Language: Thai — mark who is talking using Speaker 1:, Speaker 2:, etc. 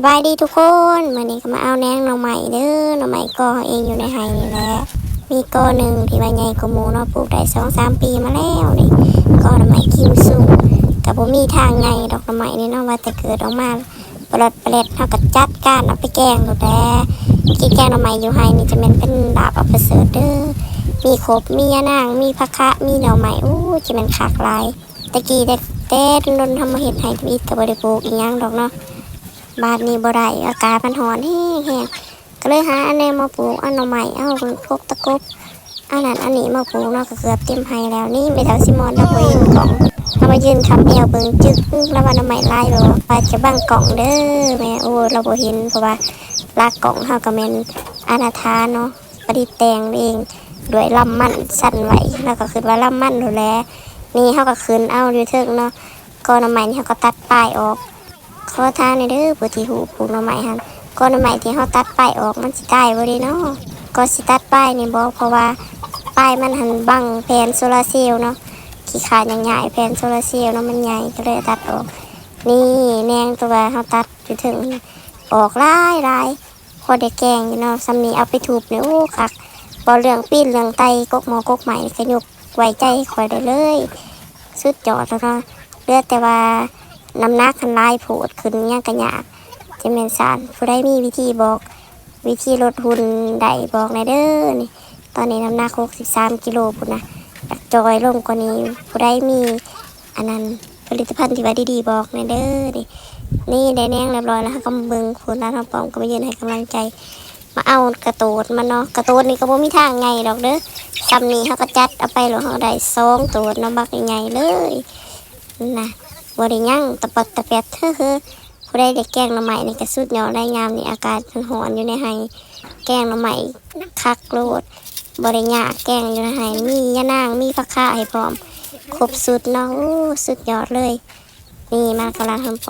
Speaker 1: บายดีทุกคนวันนี้ก็มาเอาแหนงหน่อไม้เด้อหน่อไม้ก็เองอยู่ในไห่นี่แหละมีก็หนึ่งที่ว่าใหญ่กว่าหมูเนาะปลูกได้2-3 ปีมาแล้วนี่ก็หน่อไม้คิมซุงกับผมมีทางใหญ่ดอกหน่อไม้นี่เนาะว่าแต่เกิดออกมาปลดเปล็ดเท่ากับจัดการเอาไปแกงดูแต่กินแกงหน่อไม้อยู่ไห่นี่จะเป็นดาบเอาไปเสิร์ฟเด้อมีขบมียะนางมีผักคะมีหน่อไม้จะเป็นขากลายตะกี้แต่นนทำมาเห็ดไห่อีกกับบริโภคอีกอย่างดอกเนาะบาดนี้บ่ได้อากาศมันร้อนแห้งก็เลยหาอันนี้มาปลูกอันหน่อไม้เอาพวกตะกบอันนั้นอันนี้มาปลูกเนาะก็เกือบเต็มไห่แล้วนี่ไม่เท่าซิมอนเราไปยืนกล่องเรามายืนคำเอวเบิ่งจึกแล้วว่าหน่อไม้ลายแบบว่าจะบังกล่องเด้อแม่เราบ่เห็นเพราะว่าลากกล่องเฮาก็แม่นอนาถาเนาะประดิษฐ์แต่งเองด้วยลำมันสั่นไหวแล้วก็คือว่าลำมันดูแลนี่เฮาก็คืนเอาอยู่เถิงเนาะก็หน่อไม้นี่เฮาก็ตัดปลายออกขอทานในเด้อผู้ที่หูปลูกหน่อไม้หันก็หน่อไม้ที่เฮาตัดปลายออกมันสิตายบ่ได้เนาะก็สิตัดปลายนี่บ่เพราะว่าปลายมันหันบังแผงโซลาร์เซลล์เนาะขี้ขาดใหญ่ๆแผงโซลาร์เซลล์เนาะมันใหญ่ก็เลยตัดออกนี่แนงตัวเฮาตัดอยู่ถึงออกหลายพอได้แกงอยู่เนาะซ้ำนี้เอาไปถูบนี่คักบ่เรื่องปีนเรื่องไตกกหมอกกใหม่ก็ยกไว้ใจข่อยได้เลยสุดยอดแล้วเนาะเหลือแต่ว่าน้ำหนักลายโผดขึ้นยังกระหยาบจะเป็นสารผู้ได้มีวิธีบอกวิธีลดหุ่นได้บอกในเด้อนี่ตอนนี้น้ำหนัก63 กิโลพุ่นนะอยากจอยลงกว่านี้ผู้ได้มีอันนั้นผลิตภัณฑ์ที่ว่าดีๆบอกในเด้อนี่ได้แนงเรียบร้อยแล้วก็มาเบิ่งคุณร้านทองปอมก็มายืนให้กำลังใจมาเอากระโตดมาเนาะกระโตดนี่ก็บ่มีทางไงดอกเด้อซ้ำนี้เขาก็จัดเอาไปหรือเขาได้2 ตัวน้ำบักใหญ่เลยนะบริยั่งตะปัดตะแปดผู้ใดได้แกงหน่อไม้ในกระสุดยอดได้งามนี่อากาศมันร้อนอยู่ในไห้แกงหน่อไม้คักโลดบริยากแกงอยู่ในไห้มียะนางมีผักคะให้พร้อมครบสุดเนาะสุดยอดเลยนี่มากำลังทำ